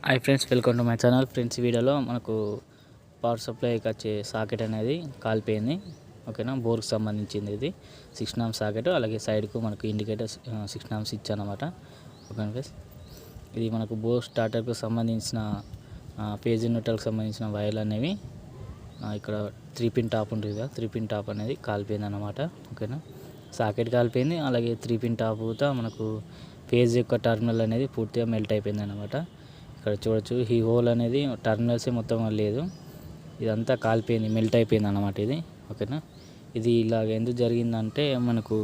Hi friends, welcome to my channel. Friends, ఈ వీడియోలో మనకు పవర్ సప్లైకి వచ్చే సాకెట్ అనేది కాలిపోయింది. ఓకేనా, బోర్కి సంబంధించింది ఇది 6 నామ్స్ సాకెట్. అలాగే సైడ్కు మనకు ఇండికేటర్ 6 నామ్స్ ఇచ్చానమాట. ఓకేనా ఫ్రెండ్స్, ఇది మనకు బోర్ స్టార్టర్కు సంబంధించిన పేజ్ న్యూట్రల్కి సంబంధించిన వైర్లు అనేవి ఇక్కడ 3 పిన్ టాప్ ఉంటుంది కదా, 3 పిన్ టాప్ అనేది కాలిపోయింది అన్నమాట. ఓకేనా, సాకెట్ కాలిపోయింది. అలాగే 3 పిన్ టాప్ కూడా మనకు పేజ్ యొక్క టర్మినల్ అనేది పూర్తిగా మెల్ట్ అయిపోయింది అన్నమాట. ఇక్కడ చూడొచ్చు, ఈ హోల్ అనేది టర్మినల్సే మొత్తం లేదు, ఇదంతా కాలిపోయింది, మెల్ట్ అయిపోయింది అన్నమాట ఇది. ఓకేనా, ఇది ఇలాగ ఎందుకు జరిగిందంటే మనకు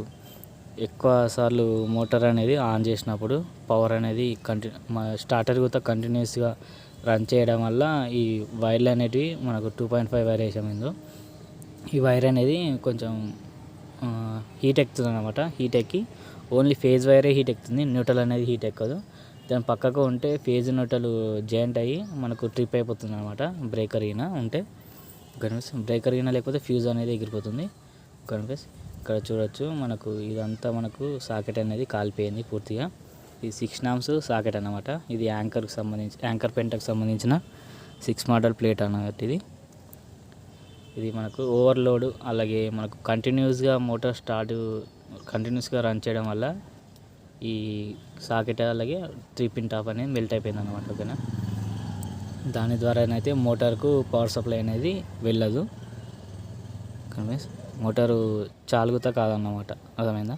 ఎక్కువ సార్లు మోటార్ అనేది ఆన్ చేసినప్పుడు పవర్ అనేది స్టార్టర్ కూడా కంటిన్యూస్గా రన్ చేయడం వల్ల ఈ వైర్లు అనేటివి మనకు 2.5 వైర్ వేసాము. ఈ వైర్ అనేది కొంచెం హీట్ ఎక్కుతుంది అన్నమాట. హీట్ ఎక్కి ఓన్లీ ఫేజ్ వైరే హీట్ ఎక్కుతుంది, న్యూట్రల్ అనేది హీట్ ఎక్కదు. దాని పక్కకు ఉంటే ఫేజ్ న్యూట్రల్ జాయింట్ అయ్యి మనకు ట్రిప్ అయిపోతుంది అనమాట. బ్రేకర్ ఈన ఉంటే బ్రేకర్ ఈన లేకపోతే ఫ్యూజ్ అనేది ఎగిరిపోతుంది. కనిపిస్ ఇక్కడ చూడొచ్చు, మనకు ఇదంతా మనకు సాకెట్ అనేది కాలిపోయింది పూర్తిగా. ఇది 6 నామ్స్ సాకెట్ అన్నమాట. ఇది యాంకర్కి సంబంధించి యాంకర్ పెంటకు సంబంధించిన 6 మోడల్ ప్లేట్ అన్నమాట. ఇది మనకు ఓవర్లోడ్, అలాగే మనకు కంటిన్యూస్గా మోటార్ కంటిన్యూస్గా రన్ చేయడం వల్ల ఈ సాకెట్ అలాగే 3 పిన్ టాప్ అనేది మెల్ట్ అయిపోయింది అన్నమాట. ఓకేనా, దాని ద్వారానైతే మోటార్కు పవర్ సప్లై అనేది వెళ్ళదు. మోటారు చాలుగుతా కాదన్నమాట, అర్థమైందా?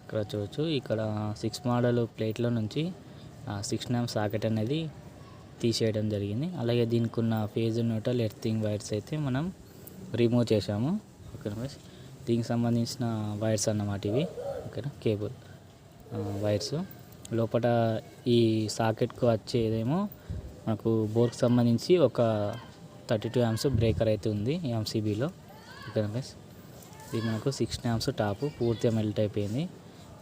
ఇక్కడ చూడవచ్చు, ఇక్కడ 6 మోడల్ ప్లేట్లో నుంచి 6 నామ్ సాకెట్ అనేది తీసేయడం జరిగింది. అలాగే దీనికి ఉన్న ఫేజ్ న్యూట్రల్ ఎర్తింగ్ వైర్స్ అయితే మనం రిమూవ్ చేసాము. ఓకేనా, దీనికి సంబంధించిన వైర్స్ అన్నమాట ఇవి. ఓకేనా, కేబుల్ వైర్స్ లోపల ఈ సాకెట్కు వచ్చేదేమో మనకు బోర్కి సంబంధించి ఒక 32 amps బ్రేకర్ అయితే ఉంది ఎంసీబీలో. ఓకేనా ఫ్రెండ్స్, ఇది మనకు 6 నామ్స్ టాప్ పూర్తిగా మెల్ట్ అయిపోయింది.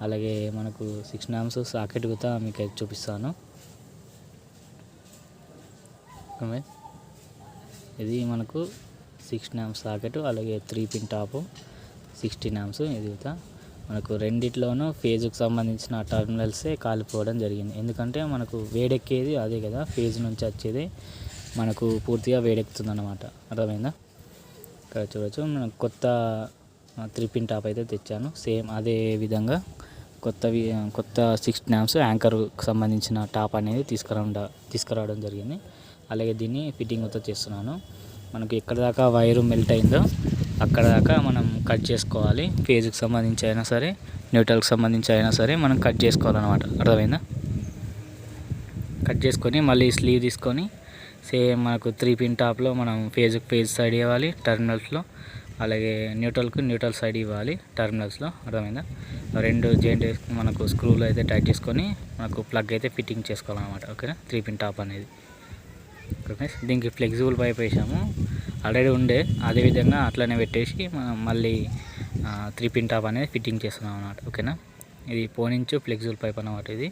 అలాగే మనకు 6 నామ్స్ సాకెట్ కూడా మీకు అయితే చూపిస్తాను. ఇది మనకు 6 నామ్స్ సాకెట్, అలాగే 3 పిన్ టాపు 16 amps. ఇది కూడా మనకు రెండిట్లోనూ ఫేజ్కి సంబంధించిన టర్మినల్సే కాలిపోవడం జరిగింది. ఎందుకంటే మనకు వేడెక్కేది అదే కదా, ఫేజ్ నుంచి వచ్చేది మనకు పూర్తిగా వేడెక్కుతుంది అన్నమాట. అర్థమైందా? ఇక్కడ చూడవచ్చు, మనం కొత్త 3 పిన్ టాప్ అయితే తెచ్చాను. సేమ్ అదే విధంగా కొత్త 6 నామ్స్ యాంకర్కి సంబంధించిన టాప్ అనేది తీసుకురావడం జరిగింది. అలాగే దీన్ని ఫిట్టింగ్ అయితే చేస్తున్నాను. మనకు ఎక్కడ దాకా వైరు మెల్ట్ అయిందో అక్కడ దాకా మనం కట్ చేసుకోవాలి. ఫేజ్కి సంబంధించి అయినా సరే, న్యూట్రల్కి సంబంధించి అయినా సరే మనం కట్ చేసుకోవాలన్నమాట. అర్థమైందా? కట్ చేసుకొని మళ్ళీ స్లీవ్ తీసుకొని సేమ్ మనకు 3 పిన్ టాప్లో మనం ఫేజ్ సైడ్ ఇవ్వాలి టర్మినల్స్లో, అలాగే న్యూట్రల్ సైడ్ ఇవ్వాలి టర్మినల్స్లో. అర్థమైందా? 2 జాయింట్ మనకు స్క్రూలు అయితే టైట్ చేసుకొని మనకు ప్లగ్ అయితే ఫిట్టింగ్ చేసుకోవాలన్నమాట. ఓకేనా, 3 పిన్ టాప్ అనేది. దీనికి ఫ్లెక్సిబుల్ పైప్ వేసాము, ఆల్రెడీ ఉండే, అదేవిధంగా అట్లనే పెట్టేసి మనం మళ్ళీ 3 పిన్ టాప్ అనేది ఫిట్టింగ్ చేస్తున్నాం అన్నమాట. ఓకేనా, ఇది పోనించు ఫ్లెక్సిబుల్ పైప్ అన్నమాట. ఇది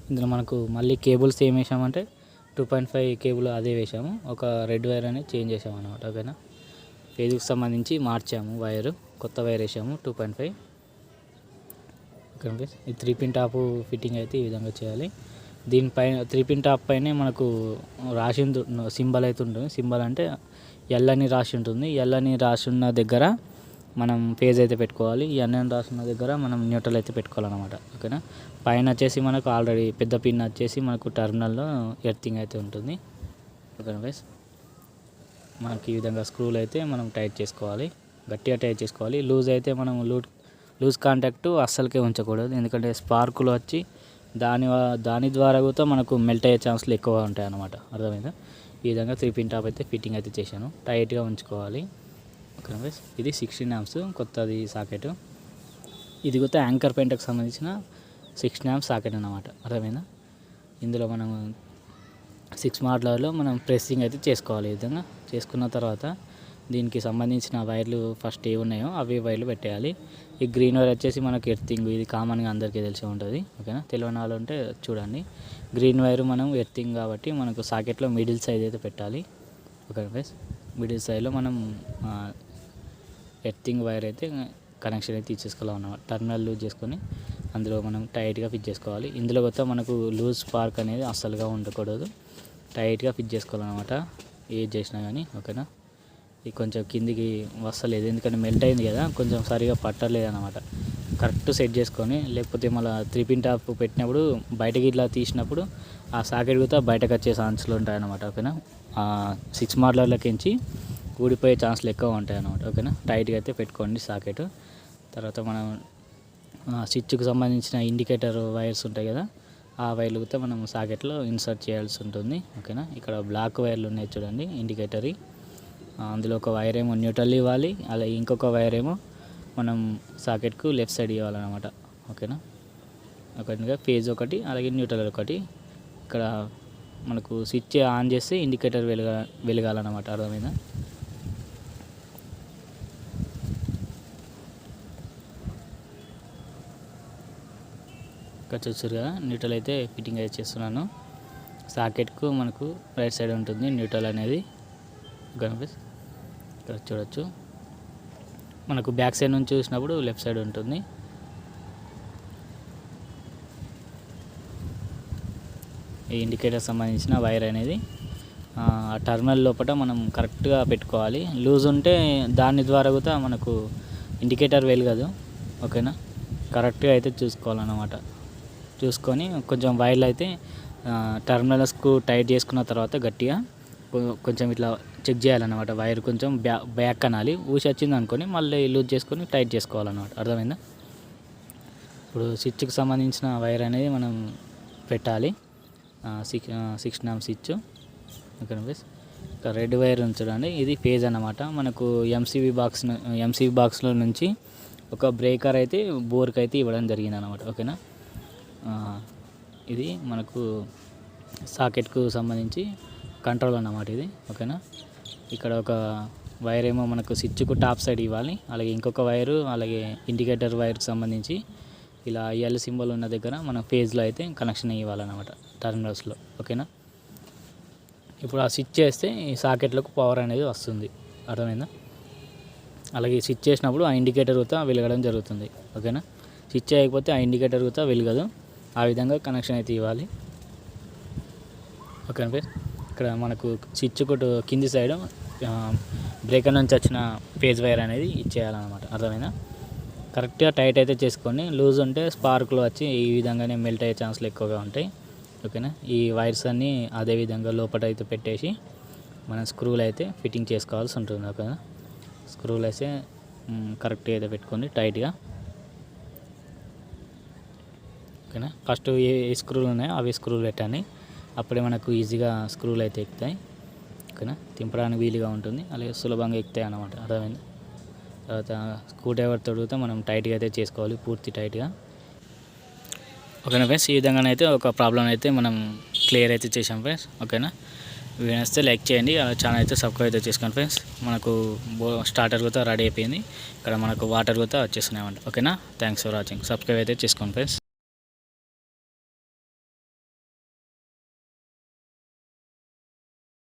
ఇందులో మనకు మళ్ళీ కేబుల్స్ ఏం వేసామంటే 2.5 కేబుల్ అదే వేసాము, ఒక రెడ్ వైర్ అనేది చేంజ్ చేసాము అన్నమాట. ఓకేనా, ఫేజ్కి సంబంధించి మార్చాము వైరు, కొత్త వైర్ వేసాము 2.5. ఓకే, ఈ 3 పిన్ టాప్ ఫిట్టింగ్ అయితే ఈ విధంగా చేయాలి. దీనిపైన 3 పిన్ టాప్ పైనే మనకు రాసి సింబల్ అయితే ఉంటుంది. సింబల్ అంటే ఎల్ అని రాసి ఉంటుంది. ఎల్ అని రాసి ఉన్న దగ్గర మనం ఫేజ్ అయితే పెట్టుకోవాలి, ఎన్ అని రాసి ఉన్న దగ్గర మనం న్యూట్రల్ అయితే పెట్టుకోవాలన్నమాట. ఓకేనా, పైన వచ్చేసి మనకు ఆల్రెడీ పెద్ద పిన్ వచ్చేసి మనకు టర్మినల్లో ఎర్తింగ్ అయితే ఉంటుంది. ఓకేనా గైస్, మనకి ఈ విధంగా స్క్రూలు అయితే మనం టైట్ చేసుకోవాలి, గట్టిగా టైట్ చేసుకోవాలి. లూజ్ అయితే మనం లూజ్ కాంటాక్ట్ అస్సలకే ఉంచకూడదు, ఎందుకంటే స్పార్కులు వచ్చి దాని ద్వారా కూడా మనకు మెల్ట్ అయ్యే ఛాన్స్లు ఎక్కువగా ఉంటాయి అన్నమాట. అర్థమైందా? ఈ విధంగా 3 పిన్ టాప్ అయితే ఫిట్టింగ్ అయితే చేశాను, టైట్గా ఉంచుకోవాలి. ఓకే ఫ్రెండ్స్, ఇది 16 amps కొత్తది సాకెట్. ఇది కూడా యాంకర్ పెయింట్కి సంబంధించిన 6 amps సాకెట్ అన్నమాట. అర్థమైందా? ఇందులో మనం 6 మోడల్లో మనం ప్రెస్సింగ్ అయితే చేసుకోవాలి. ఈ విధంగా చేసుకున్న తర్వాత దీనికి సంబంధించిన వైర్లు ఫస్ట్ ఏ ఉన్నాయో అవి వైర్లు పెట్టేయాలి. ఈ గ్రీన్ వైర్ వచ్చేసి మనకు ఎర్తింగ్, ఇది కామన్గా అందరికీ తెలిసి ఉంటుంది. ఓకేనా, తెలియని వాళ్ళు ఉంటే చూడండి. గ్రీన్ వైర్ మనం ఎర్తింగ్ కాబట్టి మనకు సాకెట్లో మిడిల్ సైజ్ అయితే పెట్టాలి. ఓకే ఫ్రెండ్స్, మిడిల్ సైజ్లో మనం ఎర్తింగ్ వైర్ అయితే కనెక్షన్ అయితే తీసేసుకోవాలన్నమాట. టర్మినల్ లూజ్ చేసుకొని అందులో మనం టైట్గా ఫిట్ చేసుకోవాలి. ఇందులో కొత్త మనకు లూజ్ స్పార్క్ అనేది అస్సలుగా ఉండకూడదు, టైట్గా ఫిట్ చేసుకోవాలన్నమాట ఏది చేసినా కానీ. ఓకేనా, ఇది కొంచెం కిందికి వస్తలేదు ఎందుకంటే మెల్ట్ అయింది కదా, కొంచెం సరిగా పట్టలేదు అనమాట. కరెక్ట్ సెట్ చేసుకొని, లేకపోతే మళ్ళీ 3 పిన్ టాప్ పెట్టినప్పుడు బయటకి ఇట్లా తీసినప్పుడు ఆ సాకెట్ కూడా బయటకు వచ్చే ఛాన్సులు ఉంటాయి అన్నమాట. ఓకేనా, 6 మోడలకించి ఊడిపోయే ఛాన్సులు ఎక్కువ ఉంటాయి అన్నమాట. ఓకేనా, టైట్గా అయితే పెట్టుకోండి సాకెట్. తర్వాత మనం స్విచ్కి సంబంధించిన ఇండికేటర్ వైర్స్ ఉంటాయి కదా, ఆ వైర్లు కూడా మనం సాకెట్లో ఇన్సర్ట్ చేయాల్సి ఉంటుంది. ఓకేనా, ఇక్కడ బ్లాక్ వైర్లు ఉన్నాయి చూడండి ఇండికేటరీ, అందులో ఒక వైర్ ఏమో న్యూట్రల్ ఇవ్వాలి, అలాగే ఇంకొక వైర్ ఏమో మనం సాకెట్కు లెఫ్ట్ సైడ్ ఇవ్వాలన్నమాట. ఓకేనా, ఒకటిగా ఫేజ్ ఒకటి అలాగే న్యూట్రల్ ఒకటి. ఇక్కడ మనకు స్విచ్ ఆన్ చేస్తే ఇండికేటర్ వెలగాలన్నమాట. అర్థమైందా? ఇక్కడ చూసారు కదా, న్యూట్రల్ అయితే ఫిట్టింగ్ అయితే చేస్తున్నాను. సాకెట్కు మనకు రైట్ సైడ్ ఉంటుంది న్యూట్రల్ అనేది. ఇక్కడ చూడొచ్చు, మనకు బ్యాక్ సైడ్ నుంచి చూసినప్పుడు లెఫ్ట్ సైడ్ ఉంటుంది. ఈ ఇండికేటర్ సంబంధించిన వైర్ అనేది ఆ టర్మినల్ లోపల మనం కరెక్ట్గా పెట్టుకోవాలి. లూజ్ ఉంటే దాని ద్వారా కూడా మనకు ఇండికేటర్ వెలగదు. ఓకేనా, కరెక్ట్గా అయితే చూసుకోవాలన్నమాట. చూసుకొని కొంచెం వైర్లు అయితే టర్మినల్స్కు టైట్ చేసుకున్న తర్వాత గట్టిగా కొంచెం ఇట్లా చెక్ చేయాలన్నమాట. వైర్ కొంచెం బ్యాక్ అనాలి, ఊసి వచ్చింది అనుకొని మళ్ళీ లూజ్ చేసుకొని టైట్ చేసుకోవాలన్నమాట. అర్థమైందా? ఇప్పుడు స్విచ్కి సంబంధించిన వైర్ అనేది మనం పెట్టాలి. 6 నామ్ స్విచ్. ఓకే ఫ్రెండ్స్, ఇక్కడ రెడ్ వైర్ చూడండి, ఇది ఫేజ్ అన్నమాట. మనకు ఎంసీబీ బాక్స్లో నుంచి ఒక బ్రేకర్ అయితే బోర్కి అయితే ఇవ్వడం జరిగింది అన్నమాట. ఓకేనా, ఇది మనకు సాకెట్కు సంబంధించి కంట్రోల్ అన్నమాట ఇది. ఓకేనా, ఇక్కడ ఒక వైర్ ఏమో మనకు స్విచ్కు టాప్ సైడ్ ఇవ్వాలి, అలాగే ఇంకొక వైరు అలాగే ఇండికేటర్ వైర్కి సంబంధించి ఇలా ఎల్ సింబల్ ఉన్న దగ్గర మనం ఫేజ్లో అయితే కనెక్షన్ ఇవ్వాలన్నమాట టర్మినల్స్లో. ఓకేనా, ఇప్పుడు ఆ స్విచ్ చేస్తే ఈ సాకెట్లకు పవర్ అనేది వస్తుంది. అర్థమైందా? అలాగే స్విచ్ చేసినప్పుడు ఆ ఇండికేటర్ కూడా వెలగడం జరుగుతుంది. ఓకేనా, స్విచ్ చేయకపోతే ఆ ఇండికేటర్ కూడా వెలగదు. ఆ విధంగా కనెక్షన్ అయితే ఇవ్వాలి. ఓకే ఫ్రెండ్స్, ఇక్కడ మనకు స్విచ్ కొట్టు కింది సైడ్ బ్రేకర్ నుంచి వచ్చిన ఫేజ్ వైర్ అనేది ఇచ్చేయాలన్నమాట. అర్థమైందా? కరెక్ట్గా టైట్ అయితే చేసుకొని, లూజ్ ఉంటే స్పార్క్లు వచ్చి ఈ విధంగానే మెల్ట్ అయ్యే ఛాన్సులు ఎక్కువగా ఉంటాయి. ఓకేనా, ఈ వైర్స్ అన్నీ అదే విధంగా లోపల అయితే పెట్టేసి మనం స్క్రూలు అయితే ఫిట్టింగ్ చేసుకోవాల్సి ఉంటుంది. ఓకేనా, స్క్రూలు అయితే కరెక్ట్గా అయితే పెట్టుకొని టైట్గా. ఓకేనా, ఫస్ట్ ఏ స్క్రూలు ఉన్నాయో అవి స్క్రూలు పెట్టండి, అప్పుడే మనకు ఈజీగా స్క్రూలు అయితే ఎక్కుతాయి. ఓకేనా, తింపడానికి వీలుగా ఉంటుంది, అలాగే సులభంగా ఎక్కుతాయి అన్నమాట. అర్థమైంది? తర్వాత స్క్రూ డ్రైవర్ తొడిగితే మనం టైట్గా అయితే చేసుకోవాలి, పూర్తి టైట్గా. ఓకేనా ఫ్రెండ్స్, ఈ విధంగానైతే ఒక ప్రాబ్లం అయితే మనం క్లియర్ అయితే చేసాం ఫ్రెండ్స్. ఓకేనా, వీడియో వస్తే లైక్ చేయండి, అలా ఛానల్ అయితే సబ్స్క్రైబ్ అయితే చేసుకోండి ఫ్రెండ్స్. మనకు స్టార్టర్ కూడా రెడీ అయిపోయింది, ఇక్కడ మనకు వాటర్ కూడా వచ్చేస్తున్నాయి. ఓకేనా, థ్యాంక్స్ ఫర్ వాచింగ్. సబ్స్క్రైబ్ అయితే చేసుకోండి ఫ్రెండ్స్.